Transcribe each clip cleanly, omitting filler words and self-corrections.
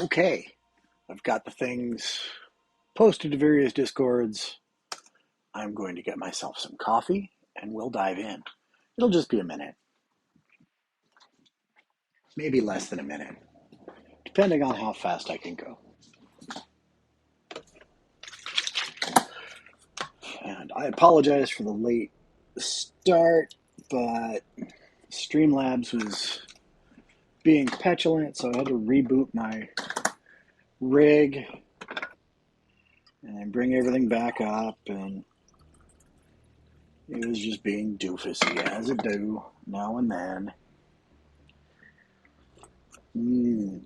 Okay, I've got the things posted to various Discords. I'm going to get myself some coffee and we'll dive in. It'll just be a minute, maybe less than a minute, depending on how fast I can go. And I apologize for the late start, but Streamlabs was being petulant, so I had to reboot my rig and bring everything back up, and it was just being doofusy, as it do now and then.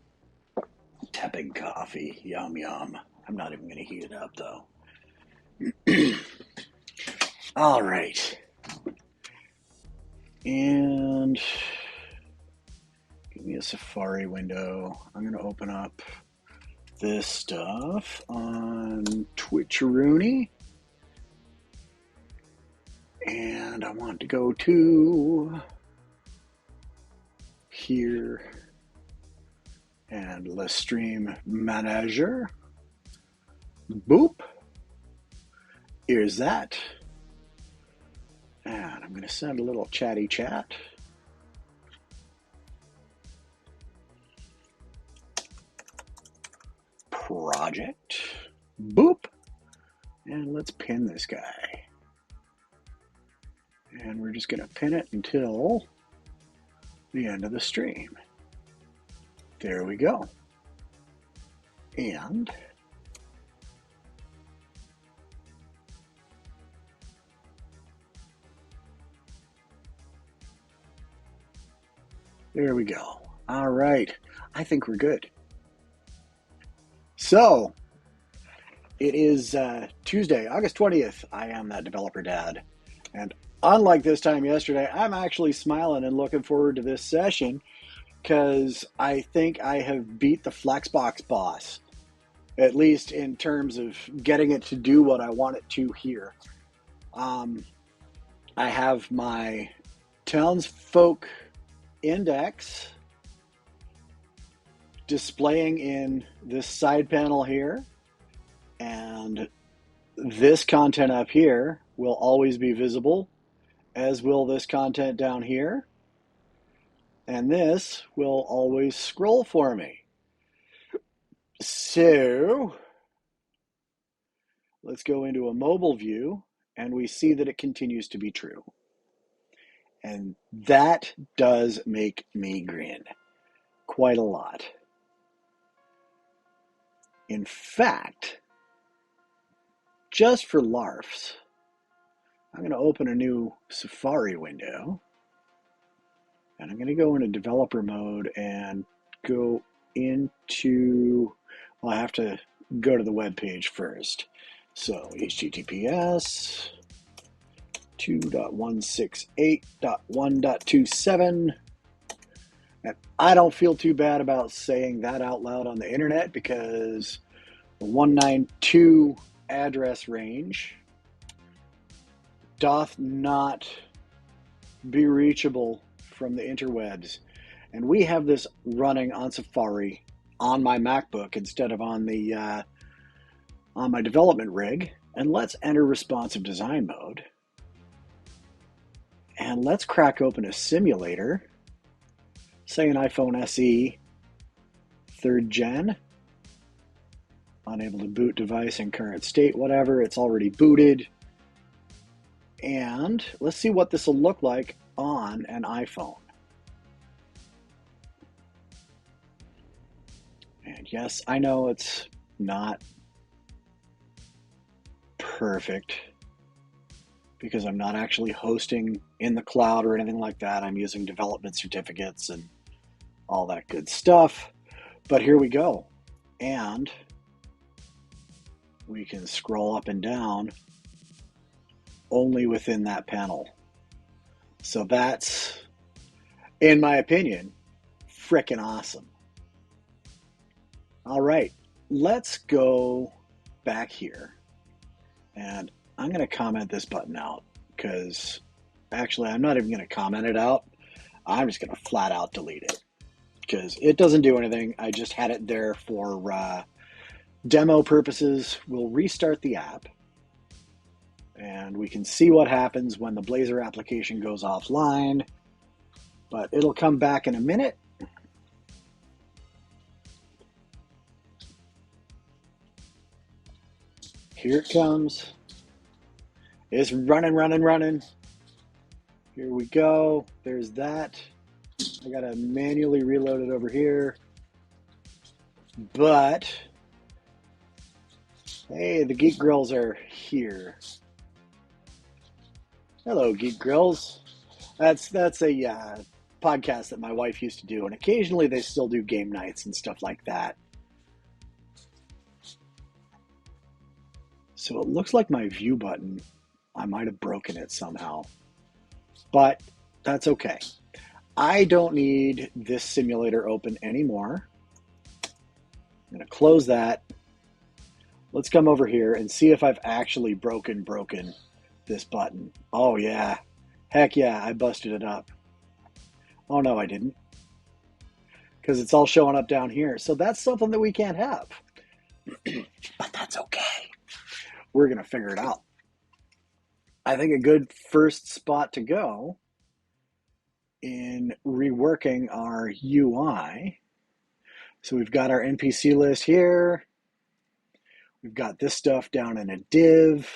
Tepid coffee, yum yum. I'm not even going to heat it up though. All right. And give me a Safari window. I'm going to open up this stuff on Twitcheroony. And I want to go to here and let's stream manager. Boop. Here's that. And I'm going to send a little chatty chat. Project. Boop. And let's pin this guy. And we're just going to pin it until the end of the stream. There we go. And there we go. All right. I think we're good. So it is Tuesday, August 20th. I am that developer dad. And unlike this time yesterday, I'm actually smiling and looking forward to this session because I think I have beat the Flexbox boss, at least in terms of getting it to do what I want it to here. I have my townsfolk index displaying in this side panel here, and this content up here will always be visible, as will this content down here, and this will always scroll for me. So let's go into a mobile view, and we see that it continues to be true. And that does make me grin quite a lot. In fact, just for larfs, I'm going to open a new Safari window, and I'm going to go into developer mode and go into, well, I have to go to the web page first. So HTTPS 2.168.1.27. And I don't feel too bad about saying that out loud on the internet because the 192 address range doth not be reachable from the interwebs. And we have this running on Safari on my MacBook instead of on the on my development rig. And let's enter responsive design mode. And let's crack open a simulator, say an iPhone SE 3rd gen. Unable to boot device in current state, whatever, it's already booted. And let's see what this will look like on an iPhone. And yes, I know it's not perfect because I'm not actually hosting in the cloud or anything like that. I'm using development certificates and all that good stuff. But here we go. And we can scroll up and down only within that panel. So that's, in my opinion, frickin' awesome. All right, let's go back here. And I'm going to comment this button out because actually I'm not even going to comment it out. I'm just going to flat out delete it. because it doesn't do anything. I just had it there for demo purposes. We'll restart the app, and we can see what happens when the Blazor application goes offline, but it'll come back in a minute. Here it comes. It's running. Here we go. There's that. I gotta manually reload it over here. But hey, the Geek Grills are here. Hello, Geek Grills. That's a podcast that my wife used to do, and occasionally they still do game nights and stuff like that. So it looks like my view button, I might have broken it somehow, but that's okay. I don't need this simulator open anymore. I'm going to close that. Let's come over here and see if I've actually broken this button. Oh yeah, heck yeah, I busted it up. Oh no, I didn't, because it's all showing up down here. So that's something that we can't have, but that's okay. We're going to figure it out. I think a good first spot to go in reworking our UI. So we've got our NPC list here. We've got this stuff down in a div.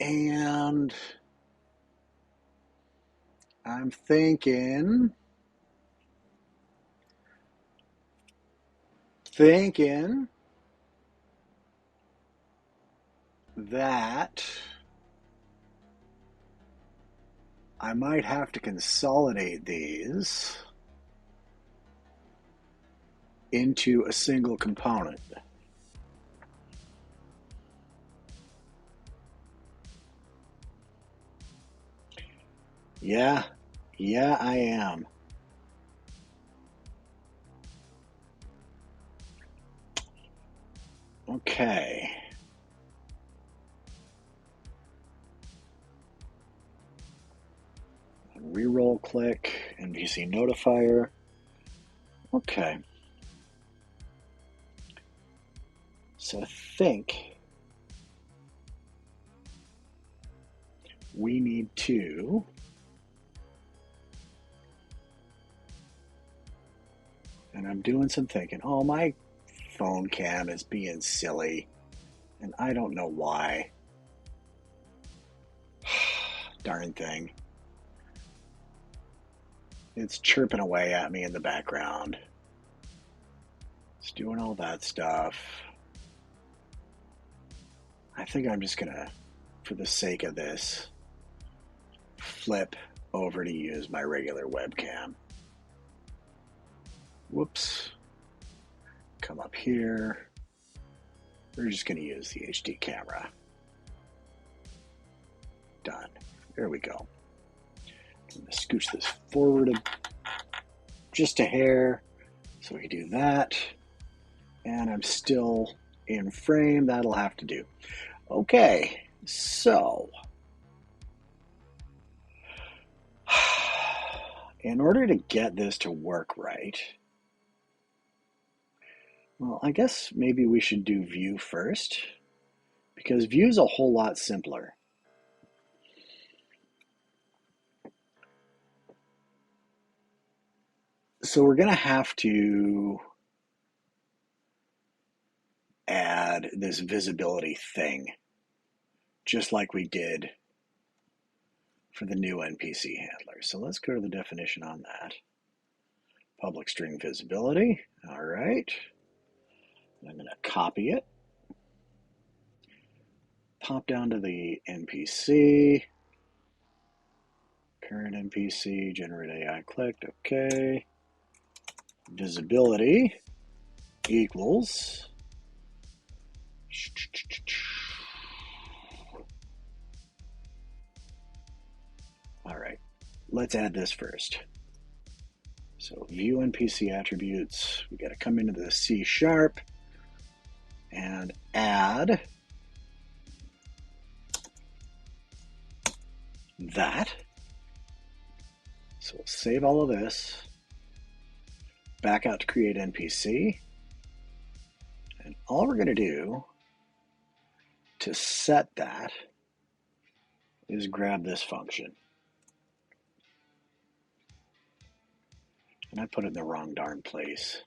And I'm thinking that I might have to consolidate these into a single component. Yeah, I am. Okay. Reroll click, NPC notifier. Okay. So I think we need to and I'm doing some thinking. Oh, my phone cam is being silly, and I don't know why. Darn thing. It's chirping away at me in the background. It's doing all that stuff. I think I'm just gonna, for the sake of this, flip over to use my regular webcam. Whoops. Come up here. We're just gonna use the HD camera. Done. There we go. I'm gonna scooch this forward just a hair so we can do that. And I'm still in frame. That'll have to do. Okay, so in order to get this to work right, well, I guess maybe we should do view first, because view is a whole lot simpler. So we're going to have to add this visibility thing, just like we did for the new NPC handler. So let's go to the definition on that. Public string visibility. All right. I'm going to copy it. Pop down to the NPC. Current NPC, generate AI clicked. Okay. Visibility equals all right, let's add this first. So view NPC attributes, we got to come into the C# and add that. So we'll save all of this, back out to create NPC, and all we're going to do to set that is grab this function. And I put it in the wrong darn place.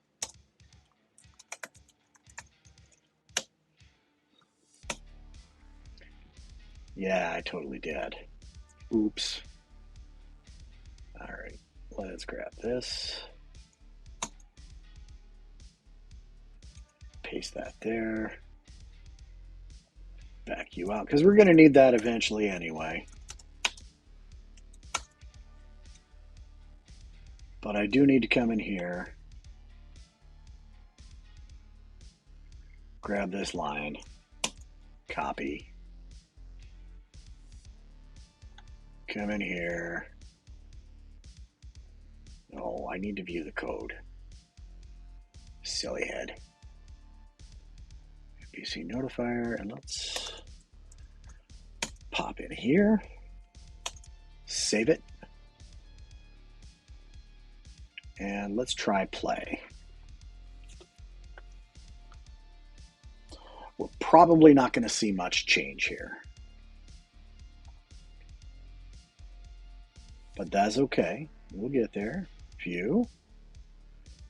Yeah, I totally did. Oops. All right, let's grab this. Paste that there. Back you out, because we're going to need that eventually anyway. But I do need to come in here, grab this line, copy, come in here. Oh, I need to view the code. Silly head. NPC notifier, and let's pop in here, save it, and let's try play. We're probably not going to see much change here, but that's okay. We'll get there. View,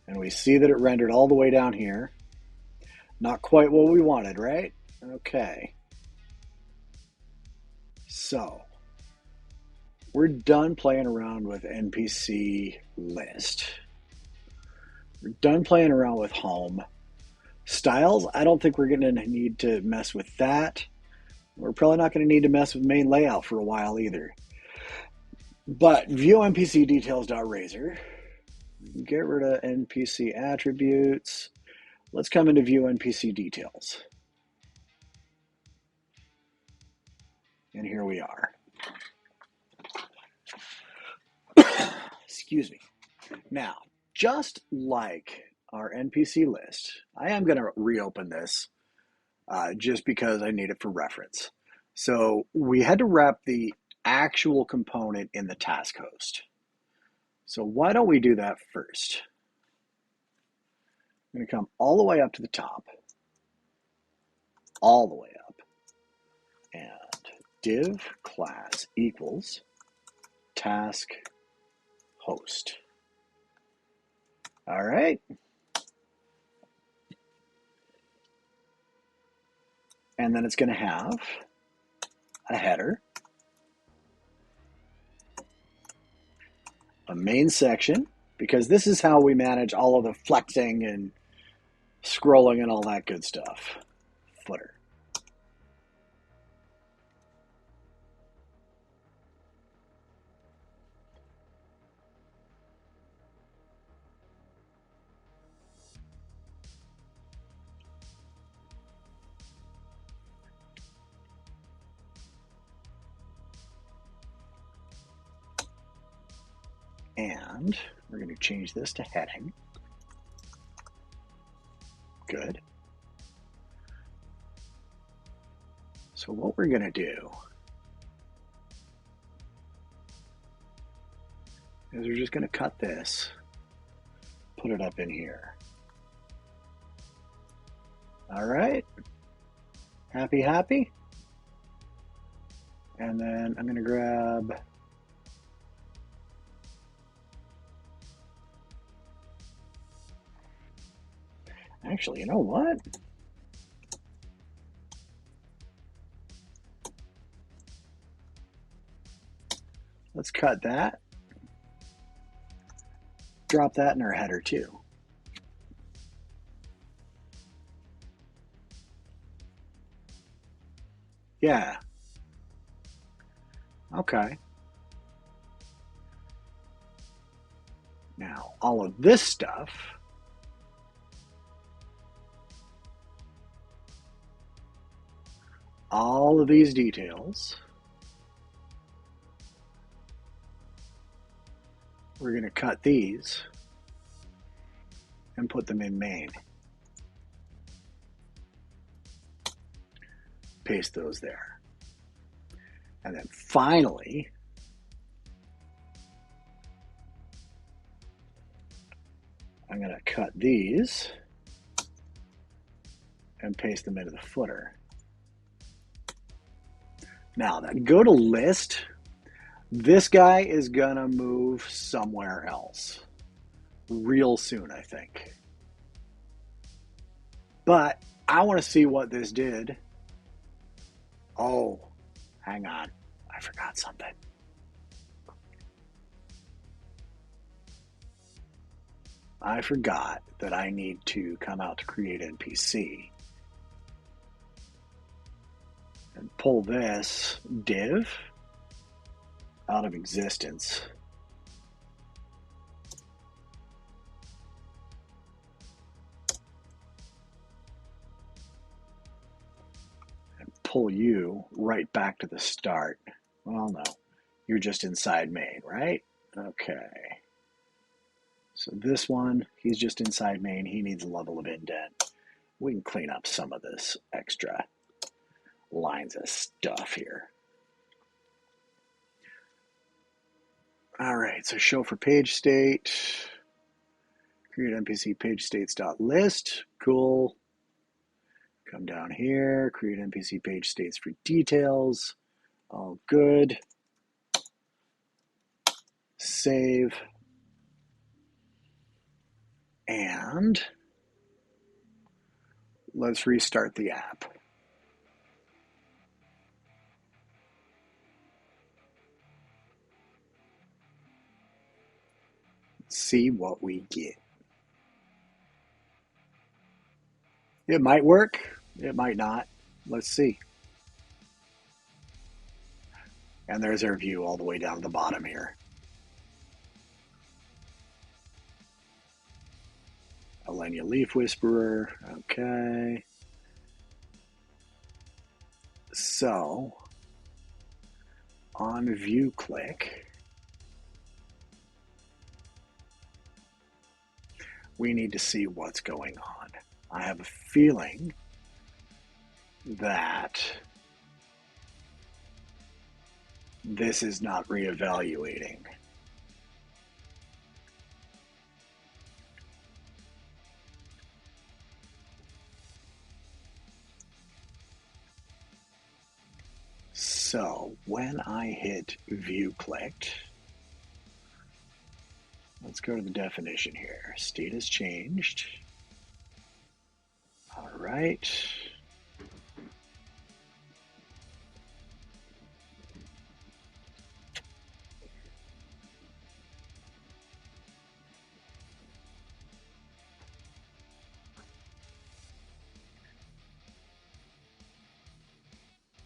and we see that it rendered all the way down here. Not quite what we wanted, right? Okay. So we're done playing around with NPC list. We're done playing around with home. Styles, I don't think we're going to need to mess with that. We're probably not going to need to mess with main layout for a while either. But view NPC details.razor. Get rid of NPC attributes. Let's come into view NPC details. And here we are. Excuse me. Now, just like our NPC list, I am going to reopen this just because I need it for reference. So we had to wrap the actual component in the task host. So why don't we do that first? I'm going to come all the way up to the top, all the way up, and div class equals task host. All right. And then it's going to have a header, a main section, because this is how we manage all of the flexing and scrolling and all that good stuff. Footer. And we're going to change this to heading. Good. So what we're going to do is we're just going to cut this, put it up in here. All right. Happy, happy. And then I'm going to grab actually, you know what? Let's cut that. Drop that in our header too. Yeah. Okay. Now, all of this stuff all of these details, we're going to cut these and put them in main. Paste those there. And then finally, I'm going to cut these and paste them into the footer. Now, then go to list. This guy is going to move somewhere else real soon, I think. But I want to see what this did. Oh, hang on. I forgot something. I forgot that I need to come out to create NPC and pull this div out of existence. And pull you right back to the start. Well, no, you're just inside main, right? Okay. So this one, he's just inside main. He needs a level of indent. We can clean up some of this extra lines of stuff here. All right, so show for page state. Create NPC page states.list. Cool. Come down here, create NPC page states for details. All good. Save. And let's restart the app. See what we get. It might work. It might not. Let's see. And there's our view all the way down to the bottom here. Alenia Leaf Whisperer. Okay. So, on view click, we need to see what's going on. I have a feeling that this is not reevaluating. So when I hit view clicked, let's go to the definition here. State has changed. All right.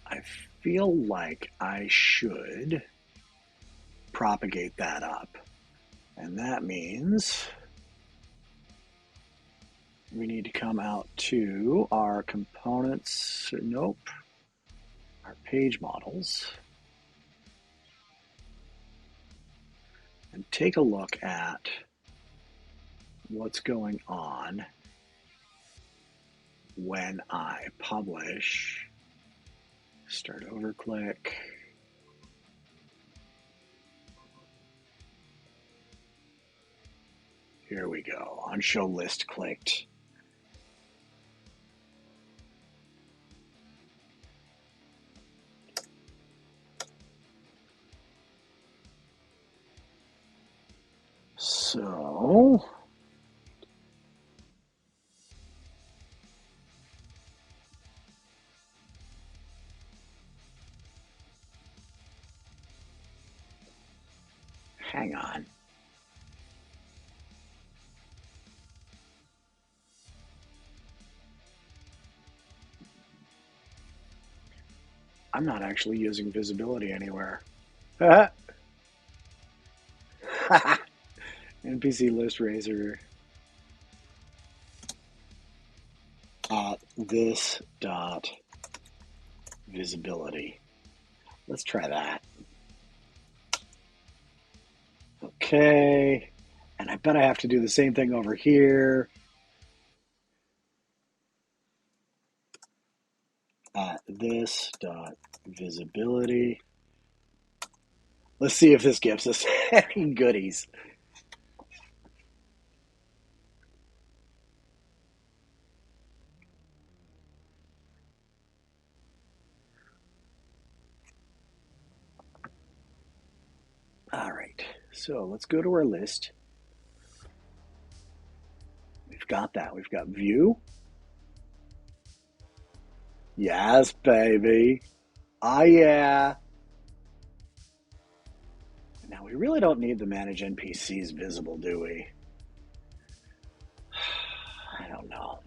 I feel like I should propagate that up. And that means we need to come out to our components. Nope. Our page models. And take a look at what's going on when I publish. Start over click. Here we go. On show list clicked. So hang on. I'm not actually using visibility anywhere. NPC list raiser at this dot visibility. Let's try that. Okay. And I bet I have to do the same thing over here. At this dot visibility. Let's see if this gives us any goodies. All right, so let's go to our list. We've got that. We've got view. Yes, baby. Oh, yeah. Now, we really don't need the manage NPCs visible, do we? I don't know.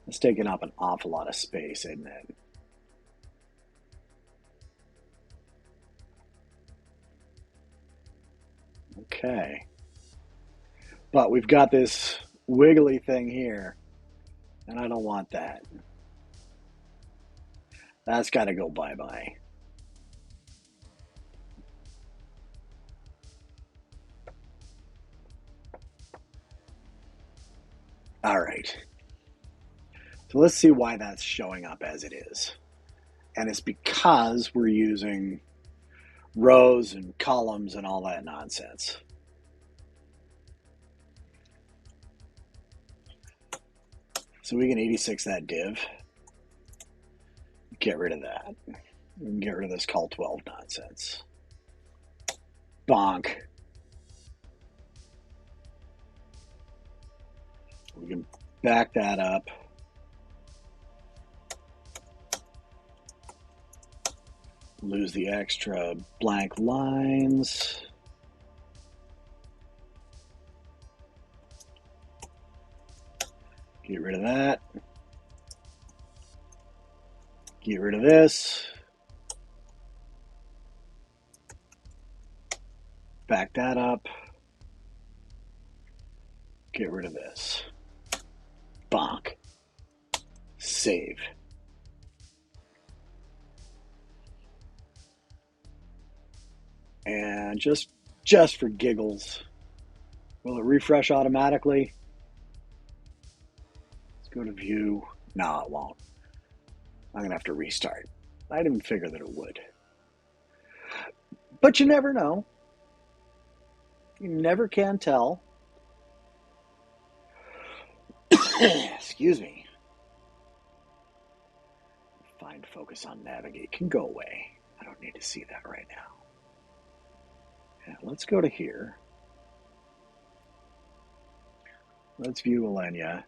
It's taking up an awful lot of space, isn't it? Okay. But we've got this wiggly thing here, and I don't want that. That's got to go bye-bye. All right. So let's see why that's showing up as it is. And it's because we're using rows and columns and all that nonsense. So we can 86 that div. Get rid of that. We can get rid of this call 12 nonsense. Bonk. We can back that up. Lose the extra blank lines. Get rid of that. Get rid of this. Back that up. Get rid of this. Bonk. Save. And just for giggles, will it refresh automatically? Let's go to view. No, it won't. I'm going to have to restart. I didn't figure that it would. But you never know. You never can tell. Excuse me. Find focus on navigate can go away. I don't need to see that right now. Yeah, let's go to here. Let's view Alenia.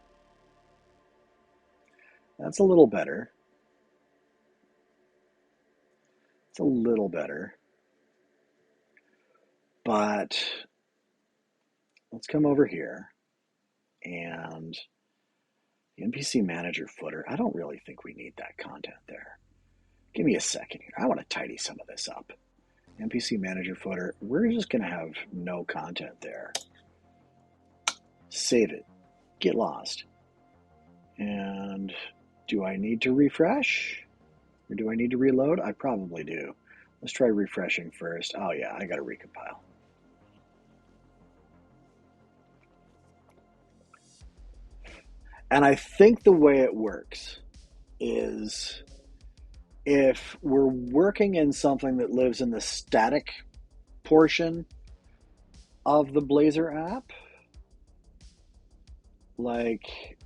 That's a little better. It's a little better. But let's come over here and the NPC Manager footer. I don't really think we need that content there. Give me a second here. I want to tidy some of this up. NPC Manager footer. We're just going to have no content there. Save it. Get lost. And do I need to refresh? Or do I need to reload? I probably do. Let's try refreshing first. Oh yeah, I got to recompile. And I think the way it works is if we're working in something that lives in the static portion of the Blazor app, like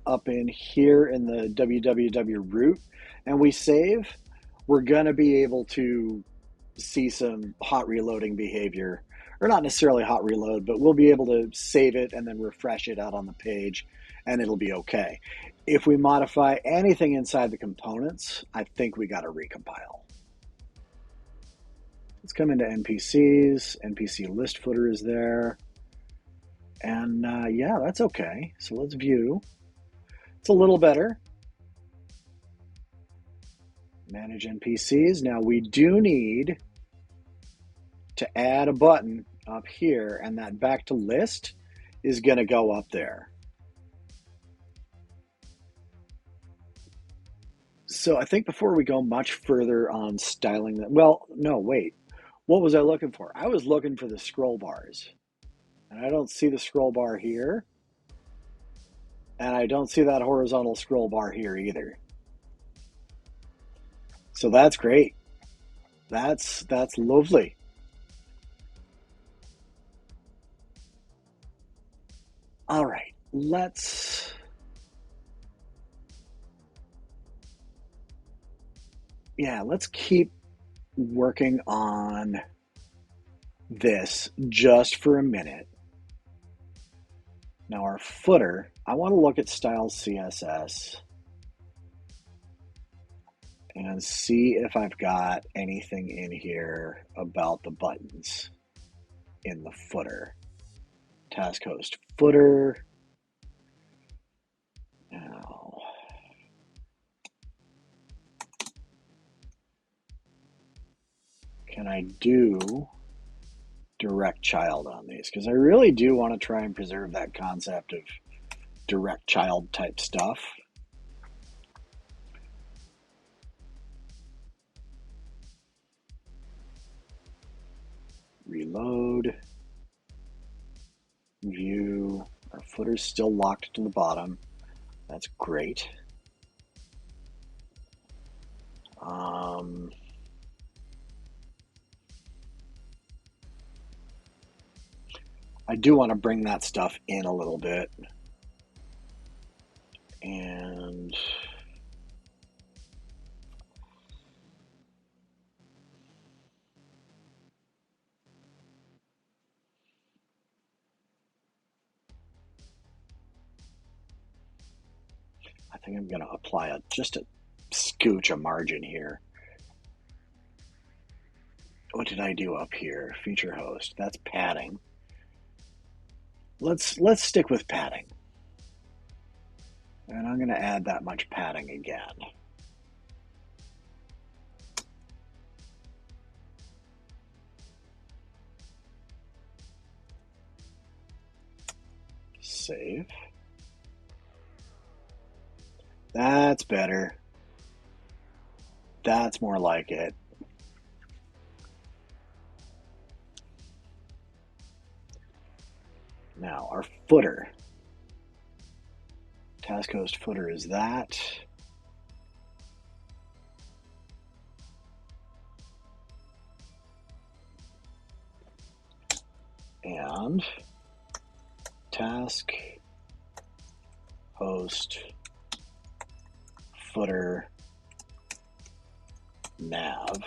up in here in the www root, and we save, we're going to be able to see some hot reloading behavior, or not necessarily hot reload, but we'll be able to save it and then refresh it out on the page, and it'll be okay. If we modify anything inside the components, I think we got to recompile. Let's come into NPCs. NPC list footer is there. And yeah, that's okay. So let's view. It's a little better. Manage NPCs. Now we do need to add a button up here, and that back to list is going to go up there. So I think before we go much further on styling that, well, no, wait. What was I looking for? I was looking for the scroll bars. And I don't see the scroll bar here. And I don't see that horizontal scroll bar here either. So that's great. That's lovely. All right, let's yeah, let's keep working on this just for a minute. Now our footer, I want to look at styles CSS and see if I've got anything in here about the buttons in the footer. Task host footer. Now, can I do direct child on these? Because I really do want to try and preserve that concept of direct child type stuff. Reload. View. Our footer's still locked to the bottom. That's great. I do want to bring that stuff in a little bit. And I think I'm going to apply just a scooch of margin here. What did I do up here? Feature host. That's padding. Let's stick with padding. And I'm going to add that much padding again. Save. That's better. That's more like it. Now, our footer. Task host footer is that. And task host footer nav.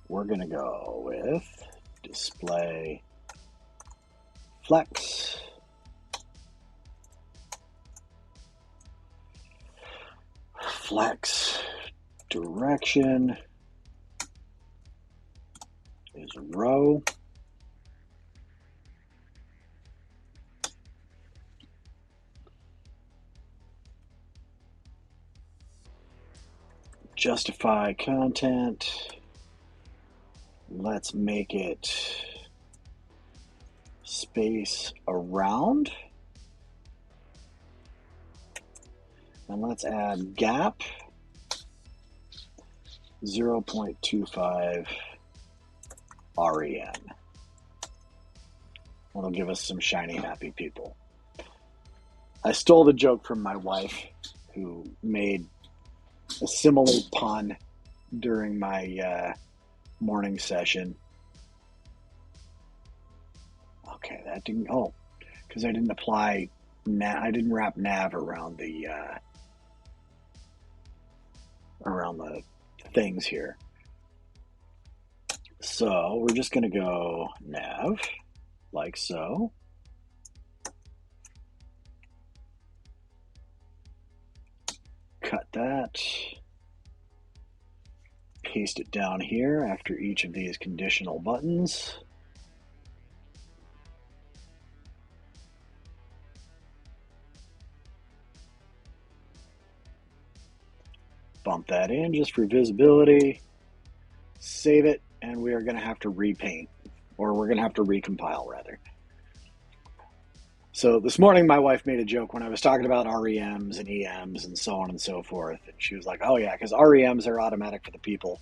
We're going to go with display flex. Flex direction is row. Justify content. Let's make it space around. And let's add gap 0.25 REN. That'll give us some shiny happy people. I stole the joke from my wife, who made a similar pun during my morning session. Okay, that didn't. Oh, because I didn't apply. I didn't wrap nav around the things here. So we're just going to go nav like so. Cut that. Paste it down here after each of these conditional buttons. Bump that in just for visibility. Save it, and we are going to have to repaint, or we're going to have to recompile rather. So this morning my wife made a joke when I was talking about REMs and EMs and so on and so forth. And she was like, oh yeah, because REMs are automatic for the people.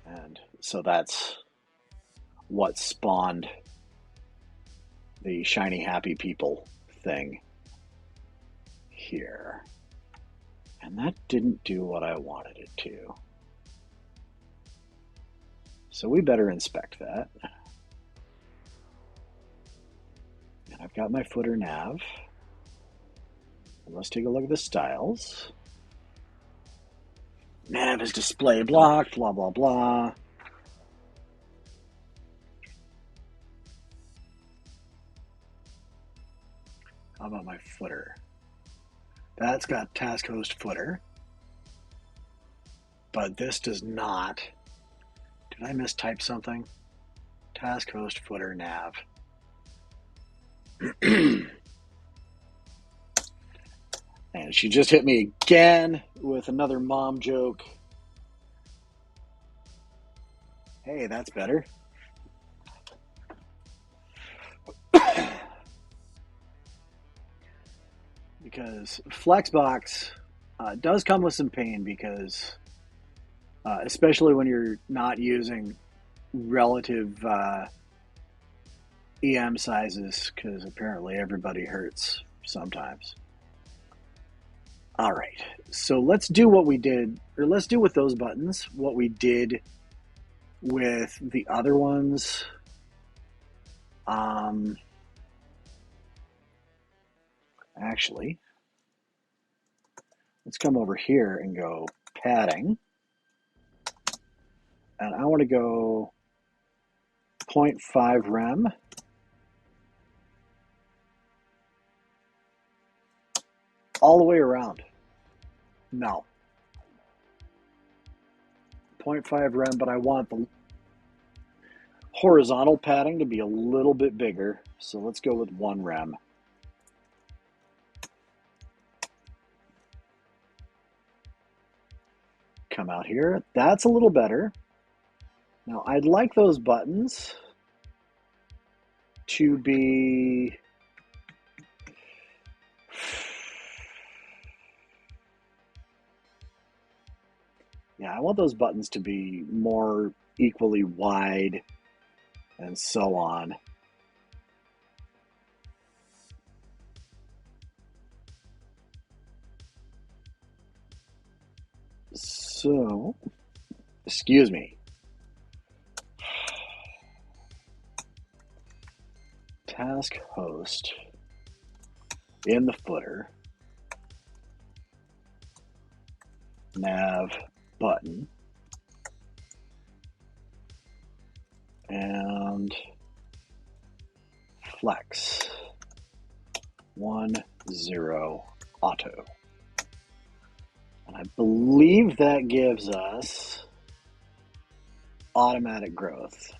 And so that's what spawned the shiny happy people thing here. And that didn't do what I wanted it to. So we better inspect that. And I've got my footer nav. And let's take a look at the styles. Nav is display blocked, blah, blah, blah. How about my footer? That's got task host footer, but this does not. Did I mistype something? Task host footer nav. And she just hit me again with another mom joke. Hey, that's better. Because Flexbox does come with some pain because, especially when you're not using relative EM sizes, because apparently everybody hurts sometimes. All right, so let's do what we did, or let's do with those buttons what we did with the other ones. Actually, let's come over here and go padding. And I want to go 0.5 rem. All the way around. No. 0.5 rem, but I want the horizontal padding to be a little bit bigger. So let's go with 1 rem. Come out here. That's a little better. Now, I'd like those buttons to be... Yeah, I want those buttons to be more equally wide and so on. So, excuse me. Task host in the footer, nav button, and flex 1 0 auto. And I believe that gives us automatic growth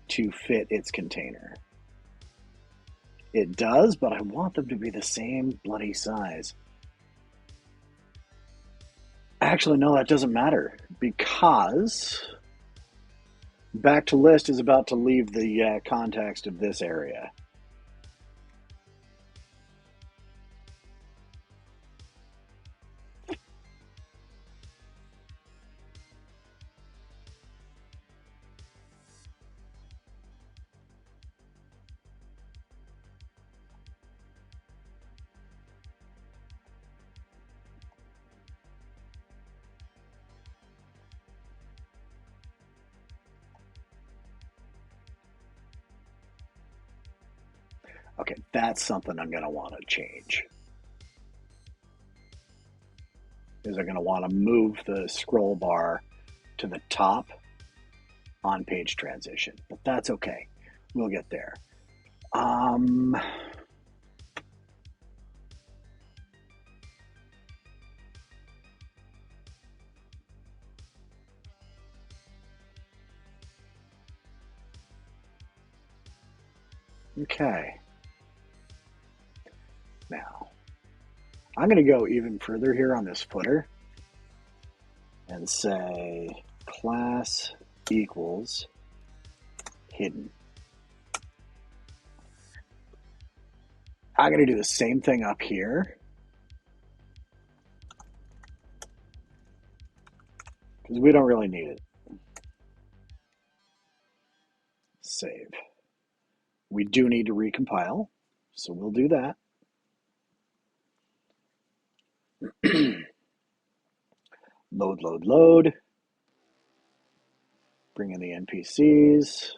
to fit its container. It does, but I want them to be the same bloody size. Actually, no, that doesn't matter because back to list is about to leave the context of this area. Okay, that's something I'm going to want to change. Is I'm going to want to move the scroll bar to the top on page transition, but that's okay. We'll get there. Okay. Now, I'm going to go even further here on this footer and say class equals hidden. I'm going to do the same thing up here because we don't really need it. Save. We do need to recompile, so we'll do that. Load, load, load. Bring in the NPCs.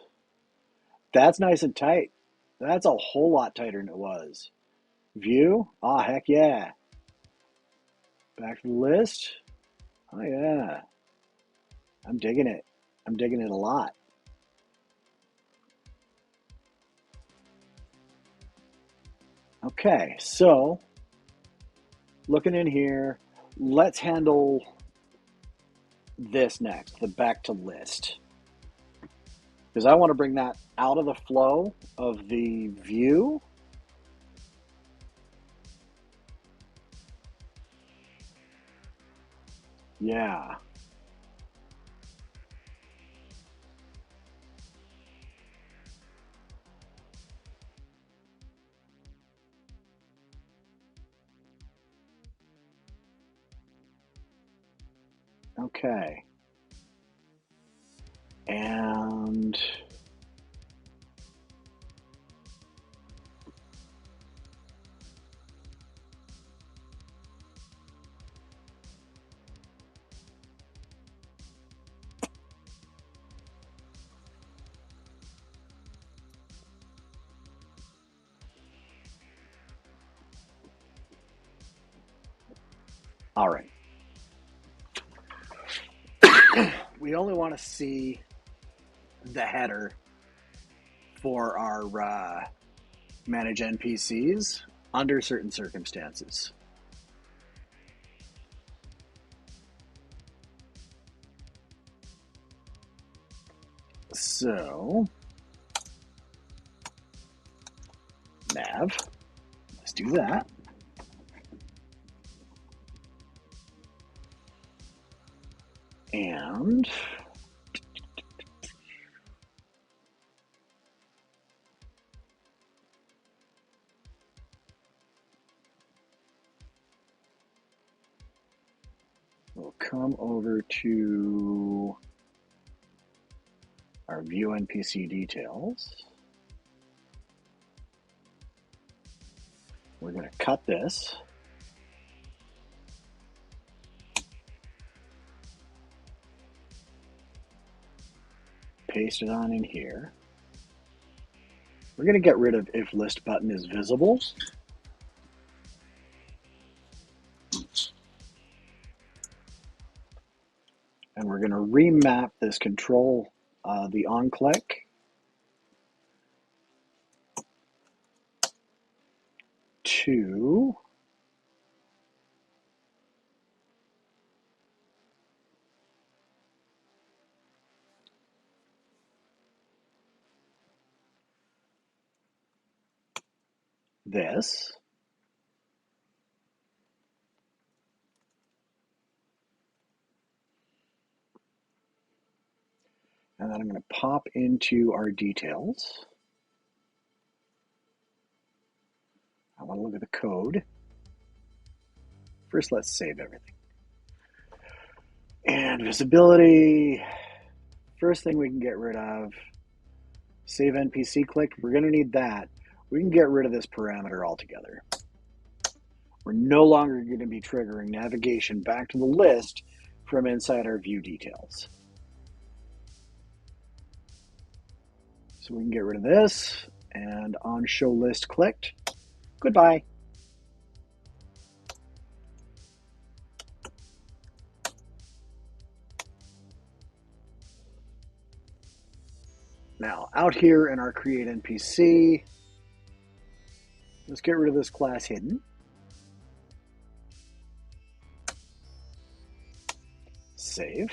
That's nice and tight. That's a whole lot tighter than it was. View? Ah, heck yeah. Back to the list. Oh yeah, I'm digging it. I'm digging it a lot. Okay, so looking in here, let's handle this next, the back to list. Because I want to bring that out of the flow of the view. Yeah. Okay. And all right. We only want to see the header for our manage NPCs under certain circumstances. So, nav, let's do that. And we'll come over to our view NPC details. We're going to cut this. Paste it on in here. We're going to get rid of if list button is visible. And we're going to remap this control, the on click, to this. And then I'm going to pop into our details. I want to look at the code. First, let's save everything. And visibility, first thing we can get rid of, save NPC click. We're going to need that. We can get rid of this parameter altogether. We're no longer going to be triggering navigation back to the list from inside our view details. So we can get rid of this, and on show list clicked. Goodbye. Now, out here in our create NPC, let's get rid of this class hidden. Save.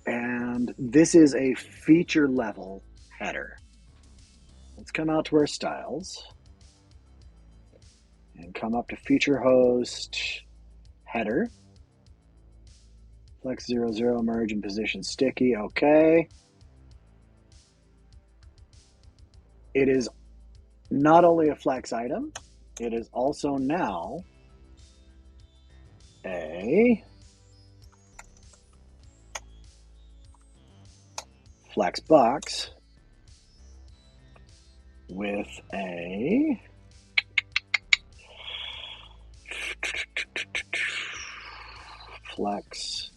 And this is a feature level header. Let's come out to our styles and come up to feature host header. Flex 00, merge and position sticky. Okay. It is not only a flex item, it is also now a flex box with a flex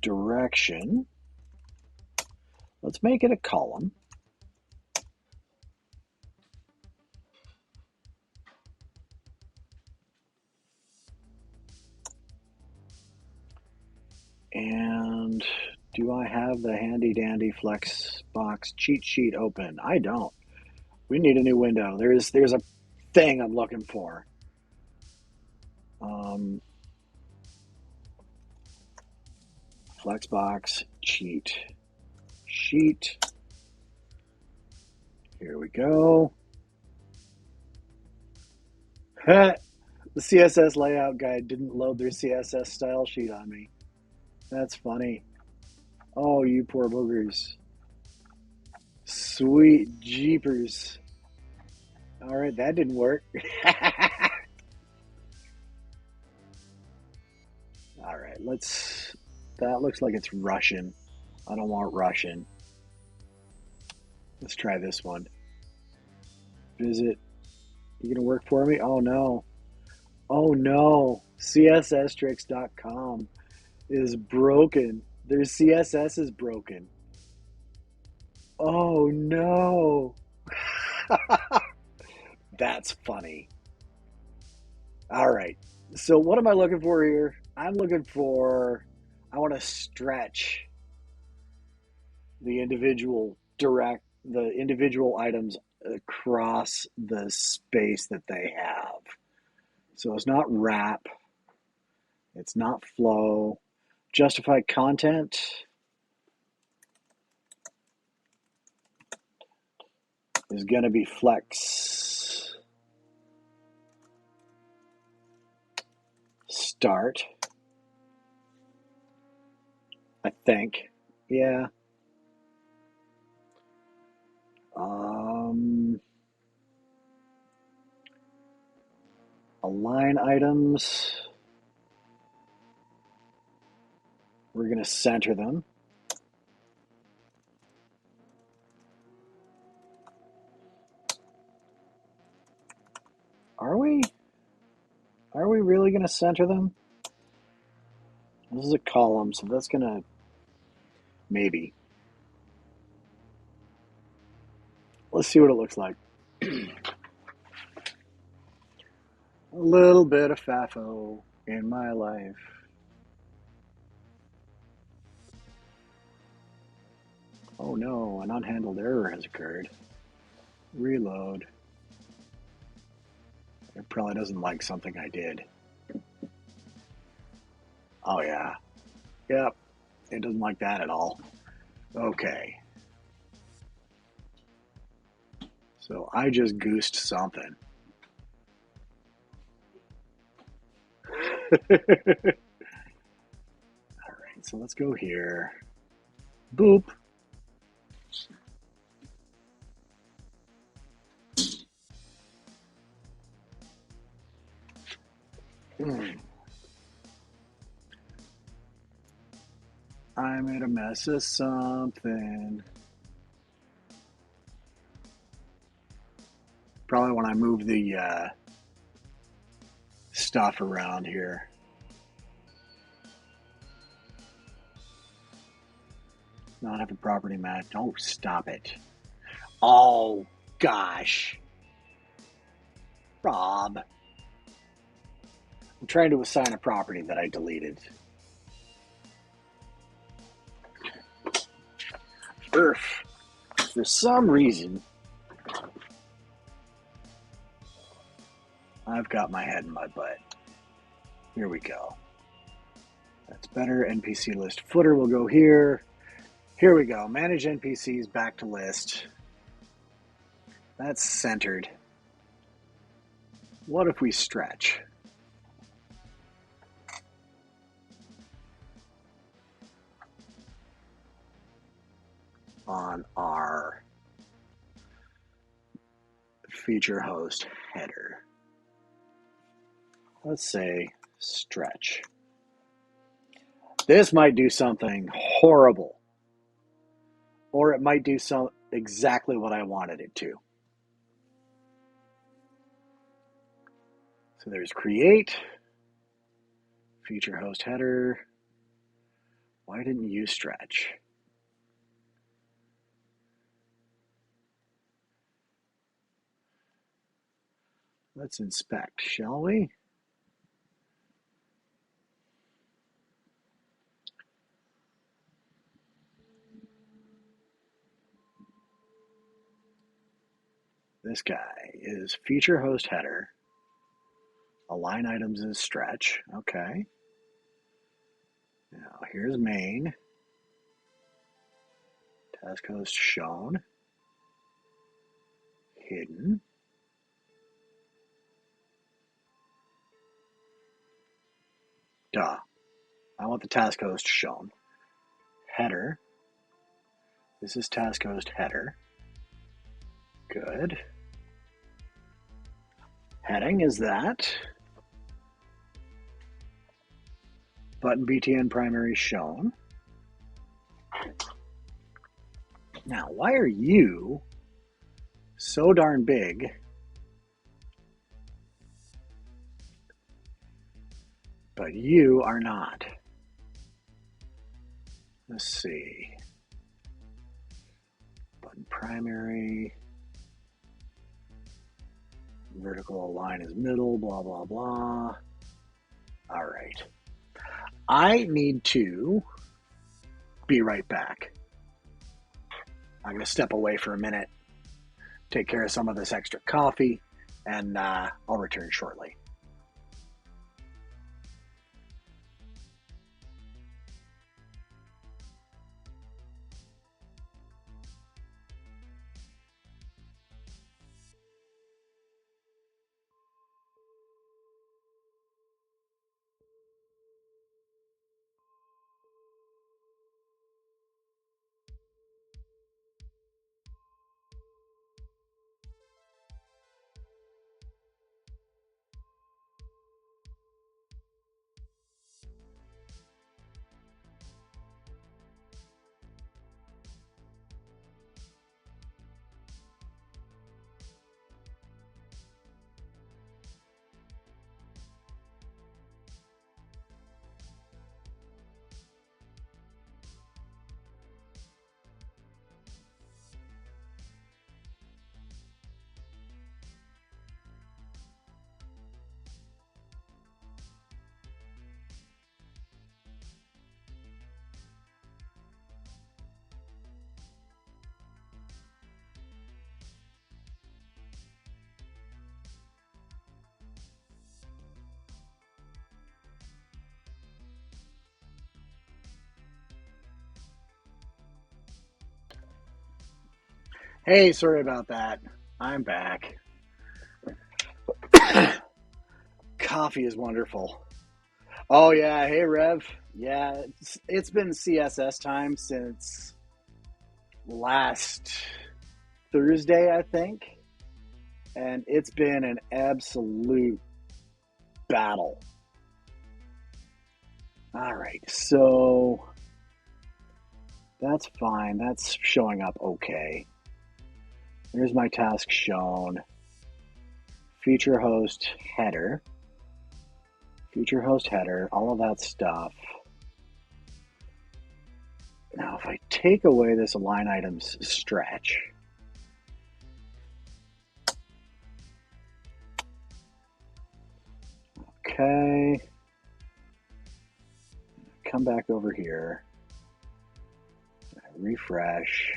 direction. Let's make it a column. And do I have the handy dandy Flexbox cheat sheet open? I don't. We need a new window. There's a thing I'm looking for. Flexbox cheat sheet. Here we go. The CSS layout guide didn't load their CSS style sheet on me. That's funny. Oh, you poor boogers. Sweet jeepers. All right, that didn't work. All right, that looks like it's Russian. I don't want Russian. Let's try this one. Visit. You gonna work for me? Oh no. Oh no. CSStricks.com is broken. Their CSS is broken. Oh no. That's funny. All right. So what am I looking for here? I want to stretch the individual items across the space that they have. So it's not wrap, it's not flow. Justified content is going to be flex start, I think. Yeah. Align items. We're going to center them. Are we? Are we really going to center them? This is a column, so that's going to maybe. Let's see what it looks like. A little bit of FAFO in my life. Oh no, an unhandled error has occurred. Reload. It probably doesn't like something I did. Oh yeah. Yep. It doesn't like that at all. Okay. So I just goosed something. Alright, so let's go here. Boop. I made a mess of something. Probably when I move the stuff around here. Not have a property match. Oh, stop it. Oh, gosh. Rob. I'm trying to assign a property that I deleted. For some reason, I've got my head in my butt. Here we go. That's better. NPC list footer will go here. Here we go. Manage NPCs back to list. That's centered. What if we stretch? On our feature host header. Let's say stretch. This might do something horrible, or it might do exactly what I wanted it to. So there's create, feature host header. Why didn't you stretch? Let's inspect, shall we? This guy is feature host header. Align items is stretch. Okay. Now here's main. Task host shown. Hidden. Duh. I want the task host shown. Header. This is task host header. Good. Heading is that. Button BTN primary shown. Now, why are you so darn big but you are not? Let's see. Button primary. Vertical align is middle, blah, blah, blah. All right. I need to be right back. I'm going to step away for a minute, take care of some of this extra coffee, and I'll return shortly. Hey, sorry about that. I'm back. Coffee is wonderful. Oh, yeah. Hey, Rev. Yeah, it's been CSS time since last Thursday, I think. And it's been an absolute battle. All right, so that's fine. That's showing up okay. Here's my task shown. Feature host header. Feature host header, all of that stuff. Now, if I take away this align items stretch, okay, come back over here, refresh,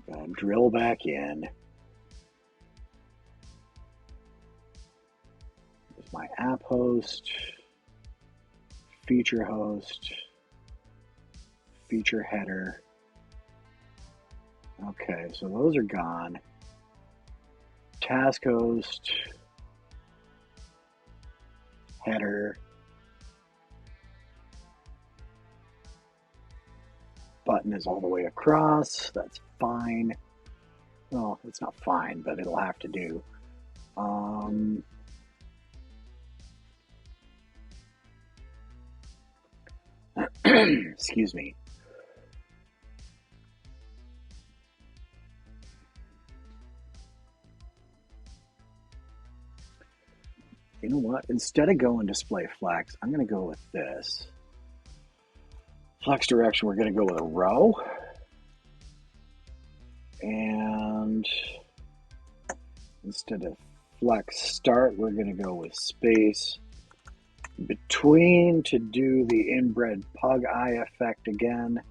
I'm gonna drill back in. There's my app host, feature host, feature header. Okay, so those are gone. Task host, header, button is all the way across. That's fine. Well, it's not fine, but it'll have to do. Excuse me. You know what? Instead of going display flex, I'm going to go with this. Flex direction, we're going to go with a row. And instead of flex start, we're going to go with space between to do the inbred pug eye effect again.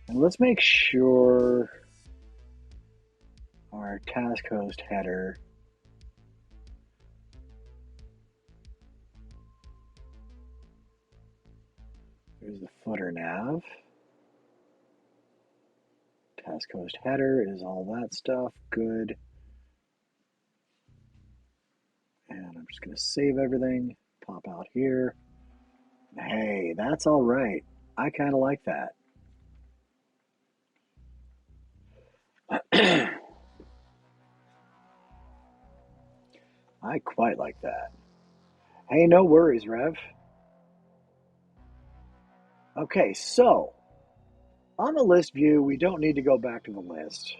And let's make sure our task host header is the footer nav. Task host header is all that stuff. Good. And I'm just going to save everything. Pop out here. Hey, that's all right. I kind of like that. I quite like that. Hey, no worries, Rev. Okay, so on the list view, we don't need to go back to the list.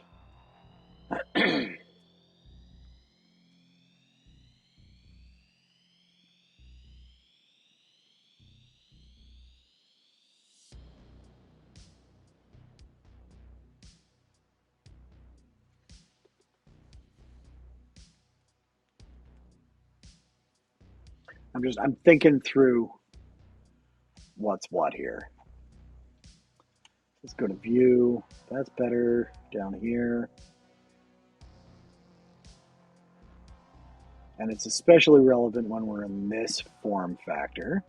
I'm thinking through what's what here. Let's go to view. That's better down here. And it's especially relevant when we're in this form factor.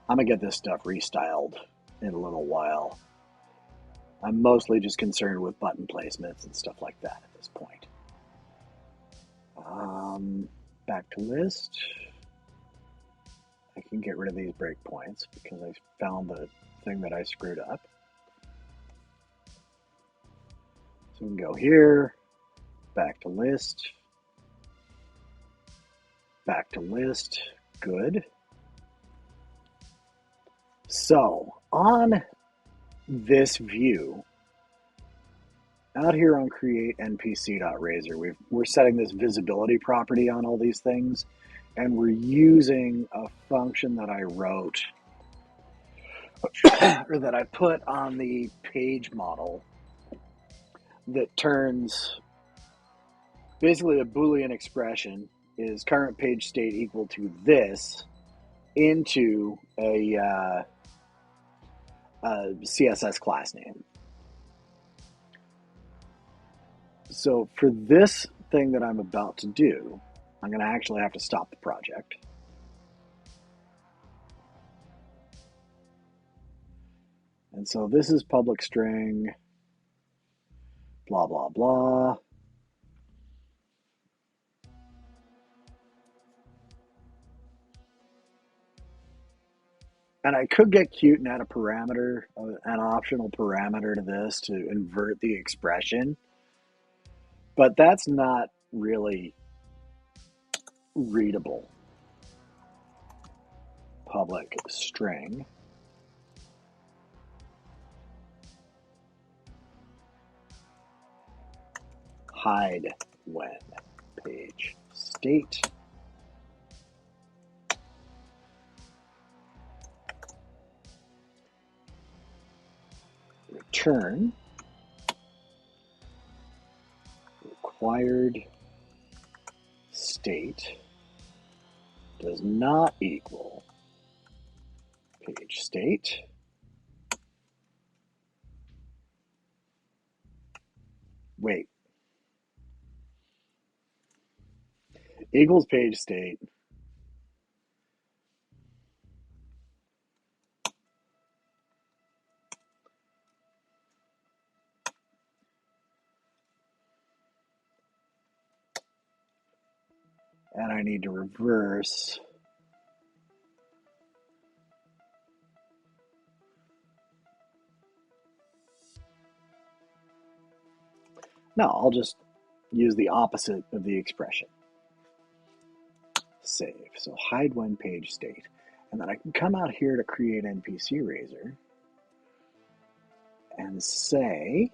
I'm going to get this stuff restyled in a little while. I'm mostly just concerned with button placements and stuff like that at this point. Back to list. I can get rid of these breakpoints because I found the thing that I screwed up. So we can go here, back to list, back to list, good. So on this view, out here on create npc.razor, we're setting this visibility property on all these things, and we're using a function that I wrote or that I put on the page model that turns basically a Boolean expression is current page state equal to this into a CSS class name. So for this thing that I'm about to do, I'm going to actually have to stop the project. And so this is public string, blah, blah, blah. And I could get cute and add a parameter, an optional parameter to this to invert the expression. But that's not really readable. Public string. Hide when page state. Return required state does not equal page state. Wait. Equals page state. And I need to reverse. No, I'll just use the opposite of the expression. Save. So hide when page state. And then I can come out here to create NPC Razor and say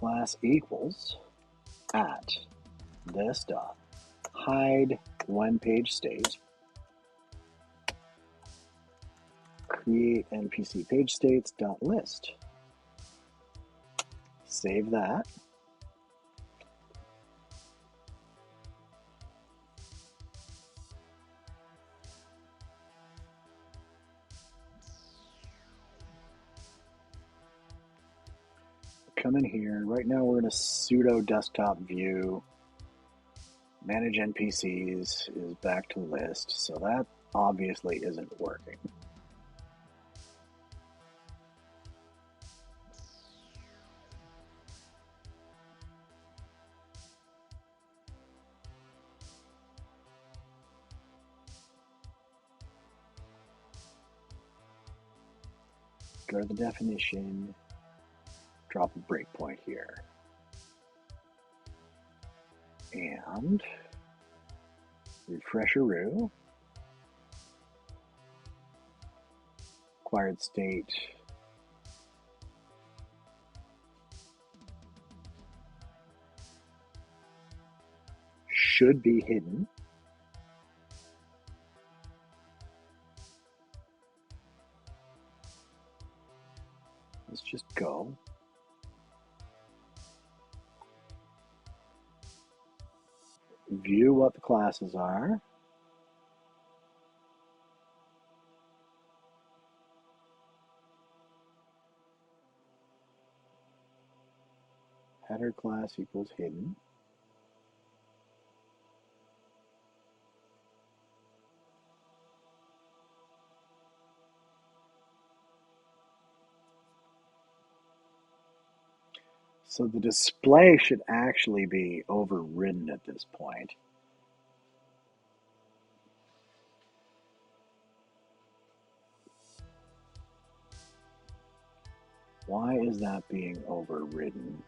class equals at this dot hide when page state, create NPC page states dot list. Save that. Come in here. Right now we're in a pseudo desktop view. Manage NPCs is back to list, so that obviously isn't working. Go to the definition, drop a breakpoint here. And refresh a row. Acquired state. Should be hidden. Let's just go. View what the classes are. Header class equals hidden. So the display should actually be overridden at this point. Why is that being overridden?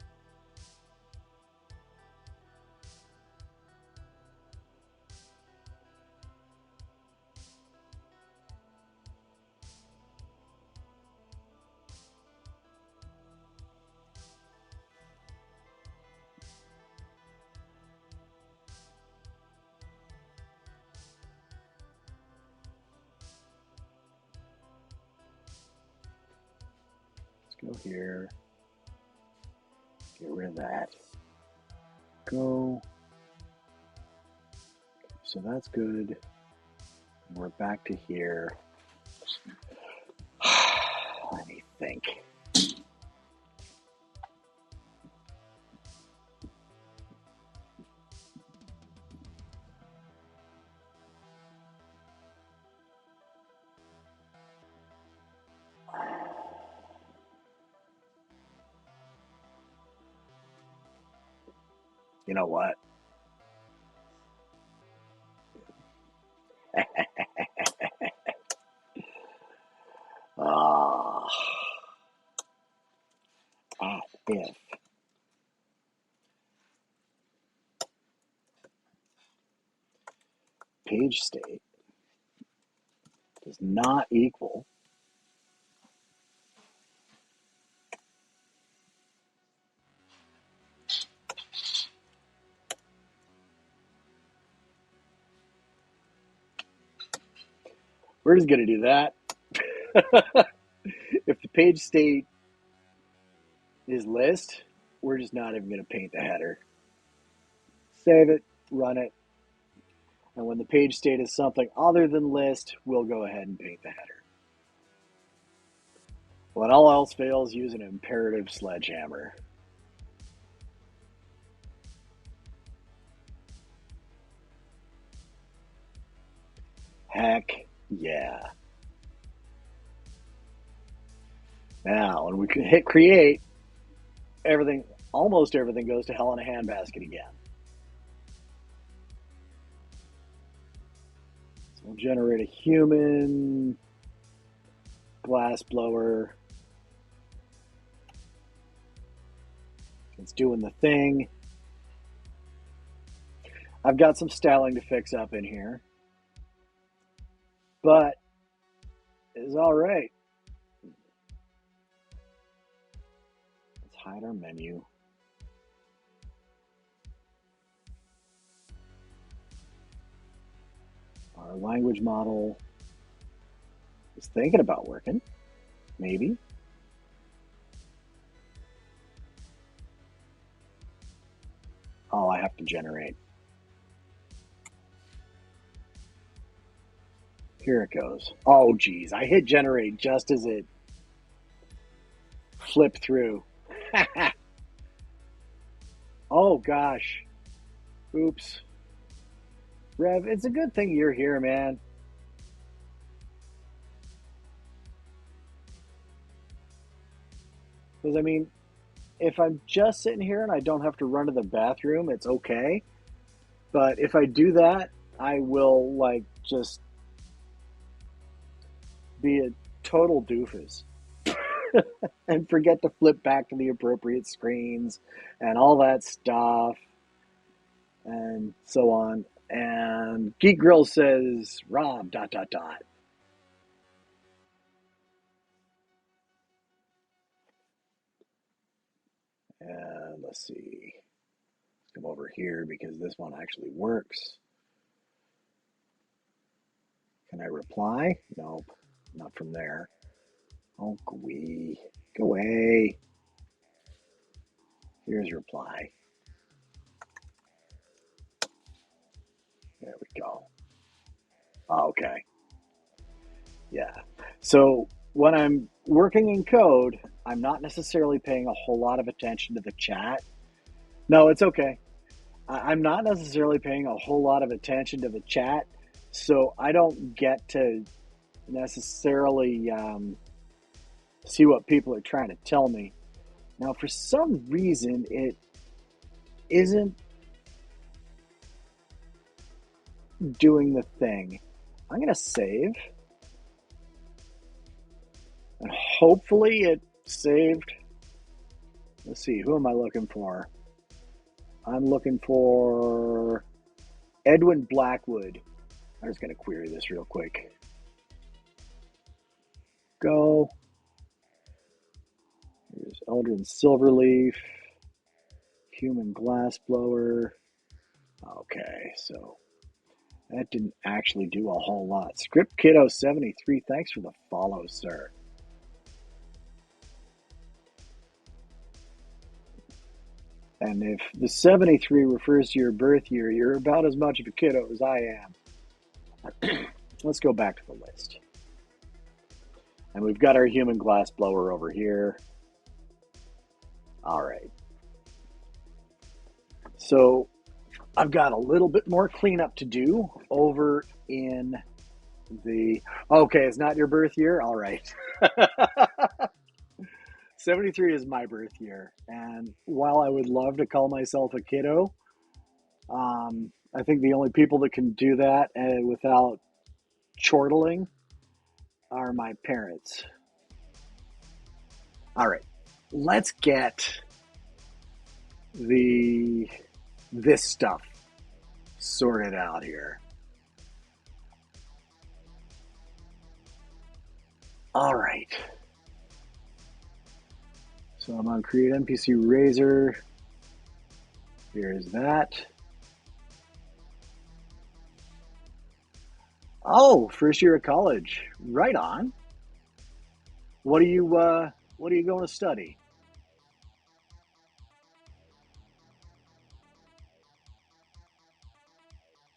Let's go here. Get rid of that. Go. So that's good. We're back to here. Let me think. You know what? If page state does not equal we're just going to do that. If the page state is list, we're just not even going to paint the header. Save it, run it, and when the page state is something other than list, we'll go ahead and paint the header. When all else fails, use an imperative sledgehammer. Heck yeah. Now, when we hit create, almost everything goes to hell in a handbasket again. So we'll generate a human glass blower. It's doing the thing. I've got some styling to fix up in here, but it's all right. Let's hide our menu. Our language model is thinking about working, maybe. Oh, I have to generate. Here it goes. Oh, geez. I hit generate just as it flipped through. Oh, gosh. Oops. Rev, it's a good thing you're here, man. Because, I mean, if I'm just sitting here and I don't have to run to the bathroom, it's okay. But if I do that, I will, like, just be a total doofus and forget to flip back to the appropriate screens and all that stuff and so on. And Geek Grill says, Rob, dot, dot, dot. And let's see. Let's come over here because this one actually works. Can I reply? Nope, not from there. Oh, go away. Go away. Here's reply. There we go. Okay. Yeah. So when I'm working in code, I'm not necessarily paying a whole lot of attention to the chat. No, it's okay. I'm not necessarily paying a whole lot of attention to the chat, so I don't get to necessarily see what people are trying to tell me. Now, for some reason, it isn't doing the thing. I'm going to save, and hopefully it saved. Let's see, who am I looking for? I'm looking for Edwin Blackwood. I'm just going to query this real quick. Go. Here's Eldrin Silverleaf, Human Glassblower. Okay, so that didn't actually do a whole lot. Script Kiddo 73, thanks for the follow, sir. And if the 73 refers to your birth year, you're about as much of a kiddo as I am. Let's go back to the list. And we've got our human glassblower over here. All right. So I've got a little bit more cleanup to do over in the... Okay, it's not your birth year? All right. 73 is my birth year. And while I would love to call myself a kiddo, I think the only people that can do that without chortling are my parents. All right, let's get this stuff sorted out here. All right. So I'm on Create NPC Razor. Here's that. Oh, first year of college. Right on. What are you going to study?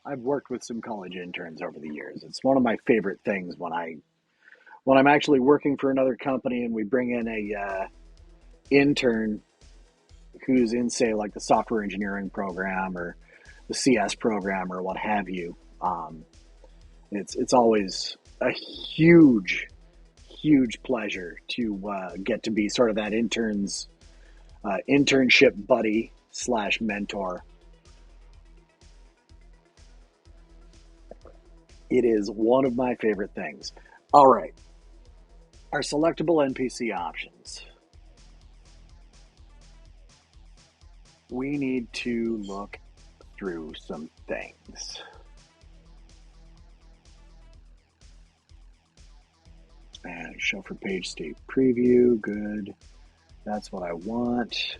I've worked with some college interns over the years. It's one of my favorite things when I'm actually working for another company and we bring in a intern who's in, say, like the software engineering program or the CS program or what have you. It's always a huge pleasure to get to be sort of that internship buddy / mentor. It is one of my favorite things. All right, our selectable NPC options. We need to look through some things. And show for page state preview, good. That's what I want.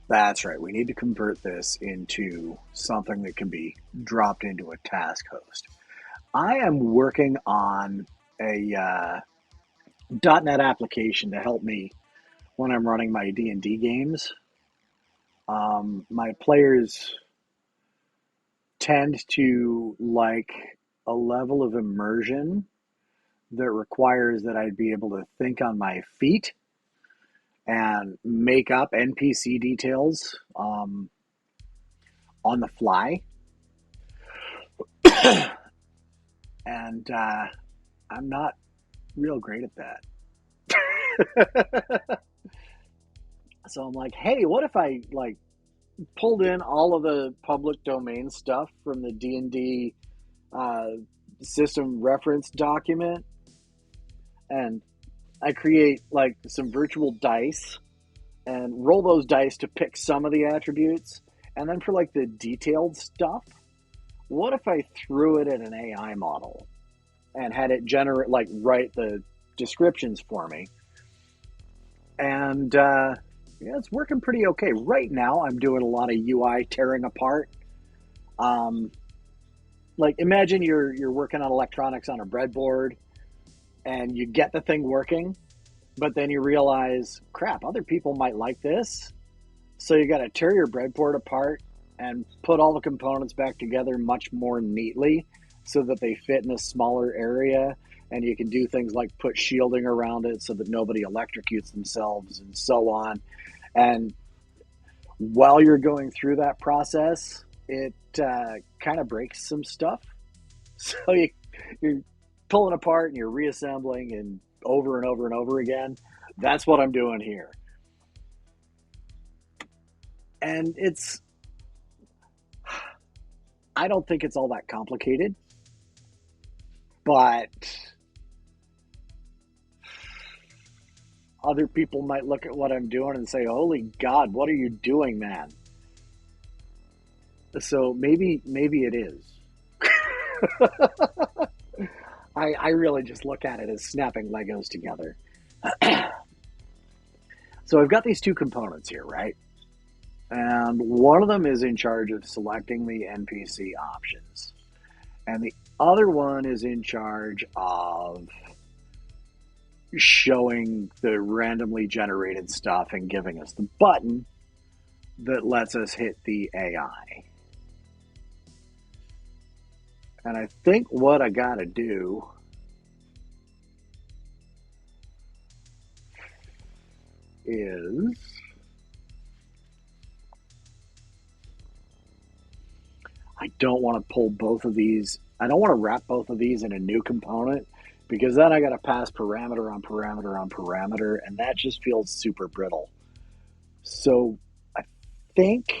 That's right. We need to convert this into something that can be dropped into a task host. I am working on a dotNet application to help me when I'm running my D&D games. My players tend to like a level of immersion that requires that I'd be able to think on my feet and make up NPC details on the fly. And I'm not real great at that. So I'm like, hey, what if I like pulled in all of the public domain stuff from the D&D uh, system reference document, and I create like some virtual dice and roll those dice to pick some of the attributes, and then for like the detailed stuff, what if I threw it at an AI model and had it generate like write the descriptions for me? And yeah, it's working pretty okay right now. I'm doing a lot of UI tearing apart. Um, like imagine you're working on electronics on a breadboard, and you get the thing working, but then you realize, crap, other people might like this. So you got to tear your breadboard apart and put all the components back together much more neatly so that they fit in a smaller area. And you can do things like put shielding around it so that nobody electrocutes themselves and so on. And while you're going through that process, it kind of breaks some stuff. So you're pulling apart and you're reassembling and over and over and over again. That's what I'm doing here. And I don't think it's all that complicated, but other people might look at what I'm doing and say, holy God, what are you doing, man? So maybe it is. I really just look at it as snapping Legos together. So I've got these two components here, right? And one of them is in charge of selecting the NPC options. And the other one is in charge of showing the randomly generated stuff and giving us the button that lets us hit the AI. And I think what I got to do is I don't want to pull both of these. I don't want to wrap both of these in a new component because then I got to pass parameter on parameter on parameter, and that just feels super brittle. So I think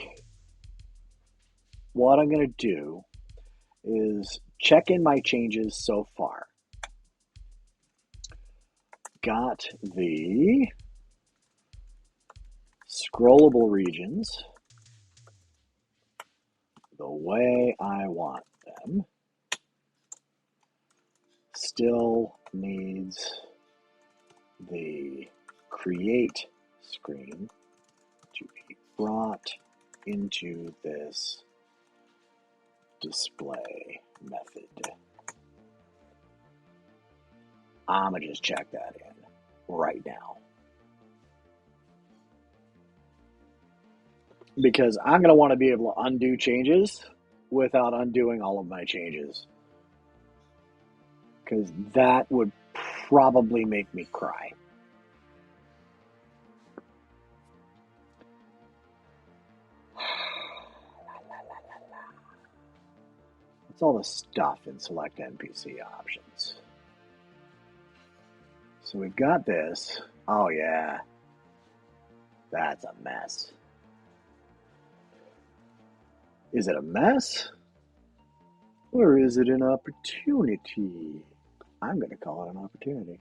what I'm going to do is check in my changes so far. Got the scrollable regions the way I want them. Still needs the create screen to be brought into this display method. I'm going to just check that in right now. Because I'm going to want to be able to undo changes without undoing all of my changes. Because that would probably make me cry. It's all the stuff in select NPC options. So we've got this. Oh yeah, that's a mess. Is it a mess? Or is it an opportunity? I'm going to call it an opportunity.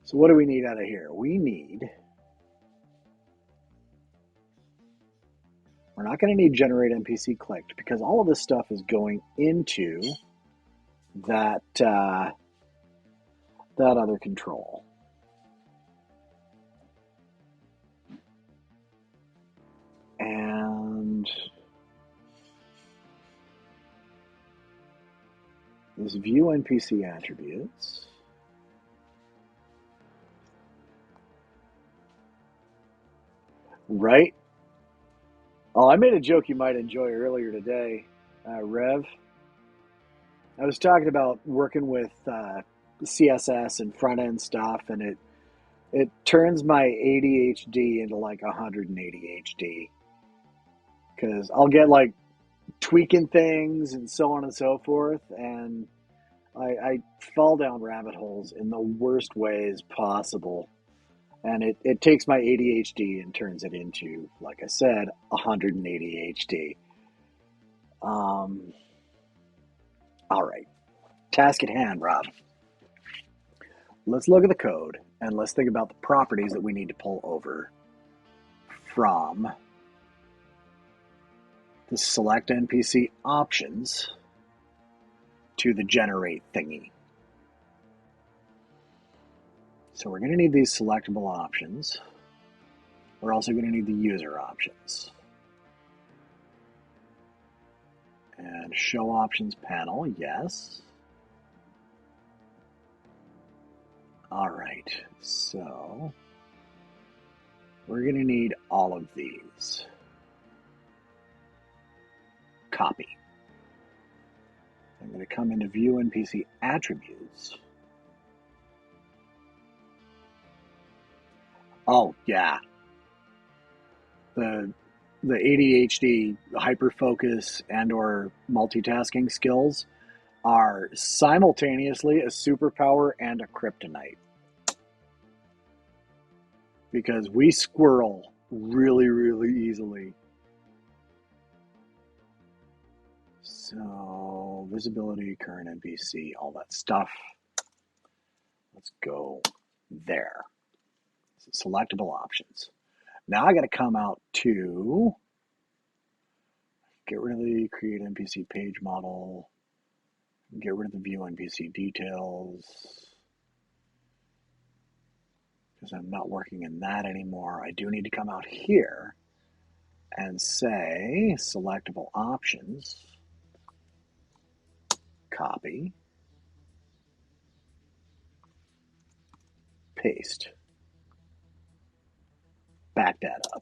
So what do we need out of here? We're not going to need generate NPC clicked because all of this stuff is going into that other control. is view NPC attributes. Right? Oh, I made a joke you might enjoy earlier today, Rev. I was talking about working with CSS and front end stuff, and it turns my ADHD into like 180 HD because I'll get like tweaking things and so on and so forth, and I fall down rabbit holes in the worst ways possible. And it takes my ADHD and turns it into, like I said, 180 HD. All right, task at hand, Rob. Let's look at the code and let's think about the properties that we need to pull over from the select NPC options to the generate thingy. So we're going to need these selectable options. We're also going to need the user options. And show options panel, yes. All right, so we're going to need all of these. Copy. I'm going to come into view NPC attributes. Oh, yeah. The ADHD, hyperfocus, and or multitasking skills are simultaneously a superpower and a kryptonite. Because we squirrel really, really easily. So, visibility, current NPC, all that stuff. Let's go there. So selectable options. Now I got to come out to get rid of the create NPC page model, get rid of the view NPC details, because I'm not working in that anymore. I do need to come out here and say selectable options, copy, paste, back that up.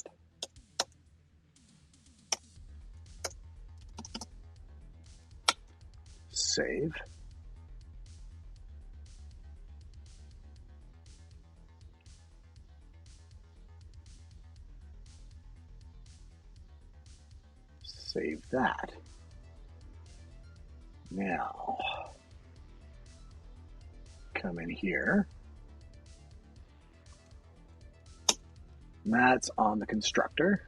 Save. Save that. Now, come in here. That's on the constructor.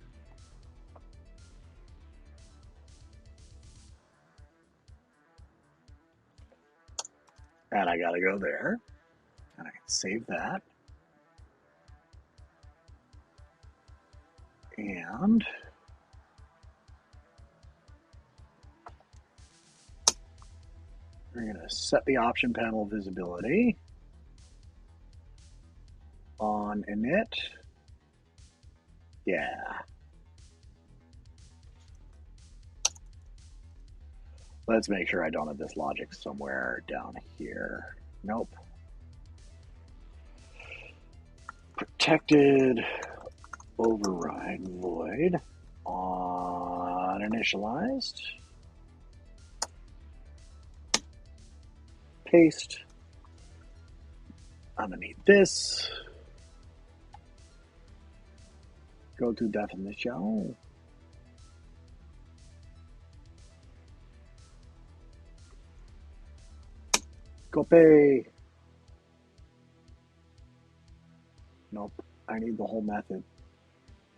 And I got to go there. And I can save that. And we're going to set the option panel visibility on init. Yeah. Let's make sure I don't have this logic somewhere down here. Nope. Protected override void on initialized. Paste. I'm gonna need this. Go to definition. Copy. Nope. I need the whole method.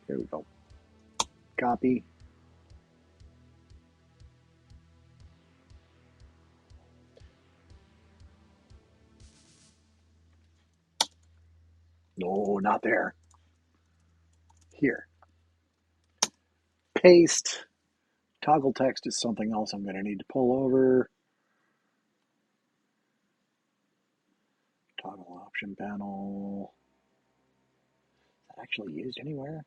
Here we go. Copy. No, not there. Here. Paste. Toggle text is something else I'm going to need to pull over. Toggle option panel. Is that actually used anywhere?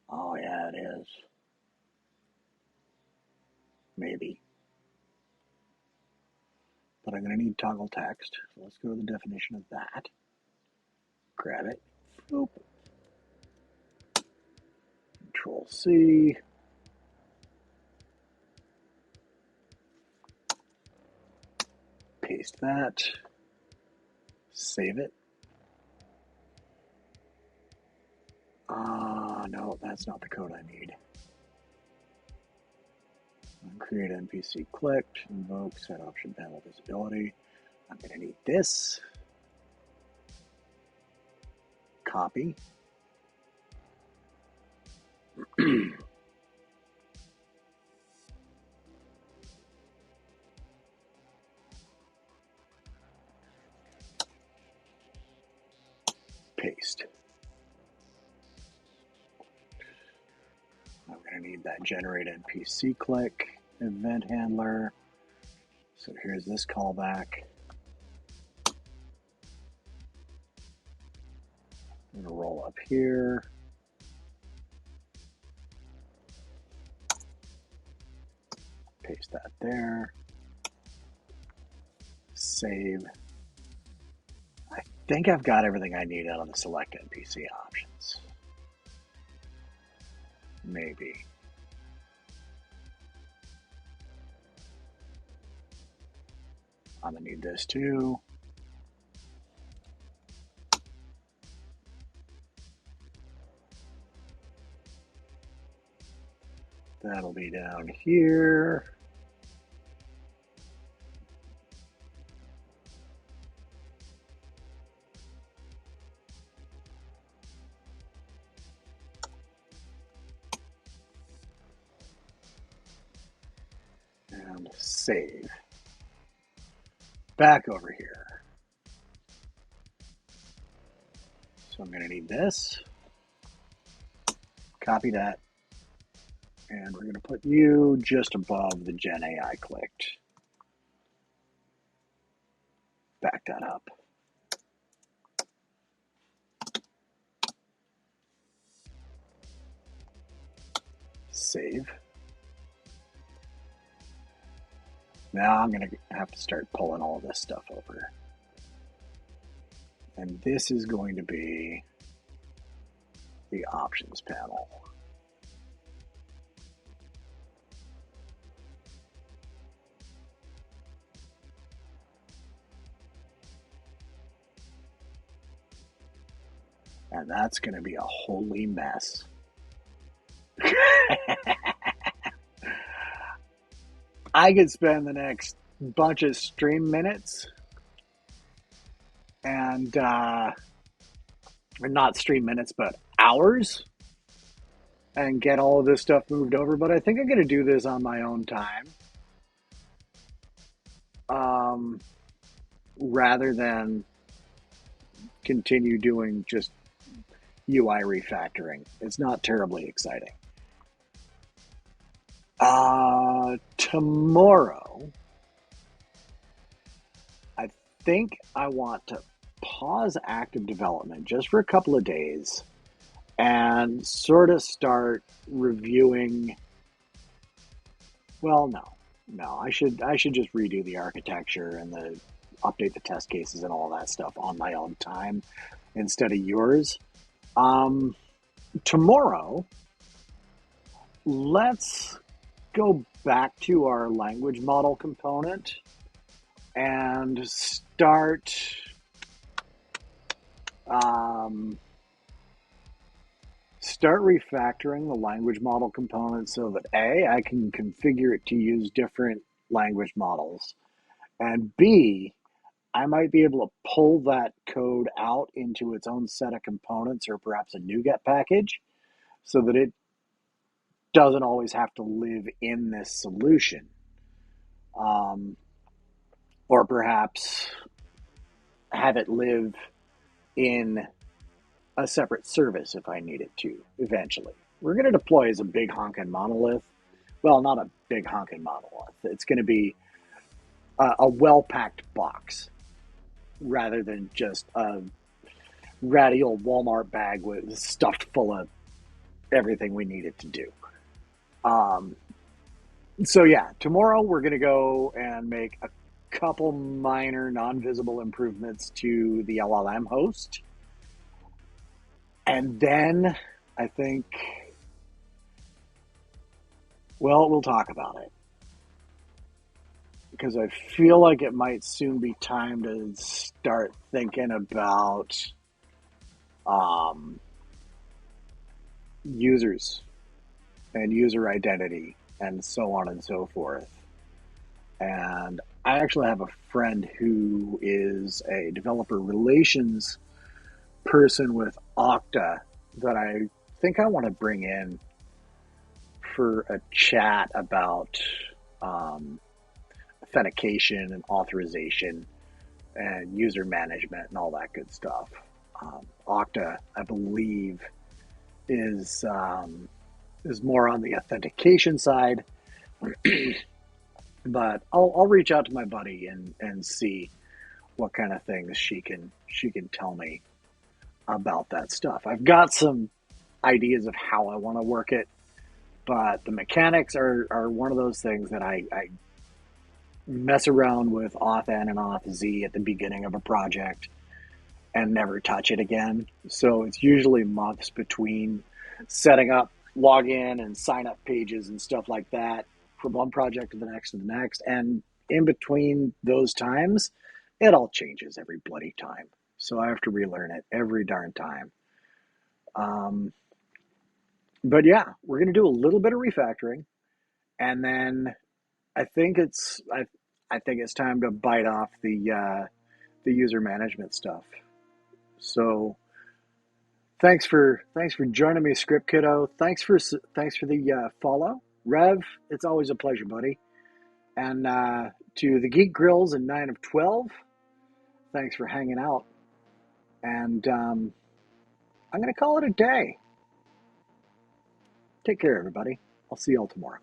Oh, yeah, it is. Maybe. but I'm going to need toggle text. So let's go to the definition of that. Grab it. Boop. Control C. Paste that. Save it. No, that's not the code I need. Create NPC clicked, invoke, set option panel visibility. I'm going to need this. Copy. Paste. I'm going to need that generate NPC click event handler. So here's this callback. I'm going to roll up here. Paste that there. Save. I think I've got everything I need out of the select NPC options. Maybe. I'm going to need this too. That'll be down here. And save. Back over here. So I'm going to need this. Copy that. And we're going to put you just above the Gen AI clicked. Back that up. Save. Now I'm going to have to start pulling all this stuff over. And this is going to be the options panel. And that's going to be a holy mess. I could spend the next bunch of stream minutes and, or not stream minutes, but hours and get all of this stuff moved over. But I think I'm going to do this on my own time. Rather than continue doing just UI refactoring. It's not terribly exciting. Tomorrow, I think I want to pause active development just for a couple of days and sort of start reviewing. Well, no, I should just redo the architecture and update the test cases and all that stuff on my own time instead of yours. Tomorrow, let's go back to our language model component and start refactoring the language model component so that A, I can configure it to use different language models, and B, I might be able to pull that code out into its own set of components or perhaps a NuGet package so that it doesn't always have to live in this solution. Or perhaps have it live in a separate service if I need it to eventually. We're going to deploy as a big honkin' monolith. Well, not a big honkin' monolith. It's going to be a well-packed box rather than just a ratty old Walmart bag with stuffed full of everything we need it to do. So yeah, tomorrow we're going to go and make a couple minor non-visible improvements to the LLM host. And then I think, well, we'll talk about it because I feel like it might soon be time to start thinking about um, users and user identity and so on and so forth. And I actually have a friend who is a developer relations person with Okta that I think I want to bring in for a chat about um, authentication and authorization and user management and all that good stuff. Okta, I believe, is more on the authentication side, but I'll reach out to my buddy and see what kind of things she can tell me about that stuff. I've got some ideas of how I want to work it, but the mechanics are one of those things that I mess around with auth N and auth Z at the beginning of a project and never touch it again. So it's usually months between setting up login and sign up pages and stuff like that from one project to the next and the next. And in between those times, it all changes every bloody time. So I have to relearn it every darn time. Um, but yeah, we're going to do a little bit of refactoring, and then I think it's I, I think it's time to bite off the user management stuff. So thanks for joining me, Script Kiddo. Thanks for the follow, Rev. It's always a pleasure, buddy. And to the Geek Grills and 9 of 12, thanks for hanging out. And I'm going to call it a day. Take care, everybody. I'll see y'all tomorrow.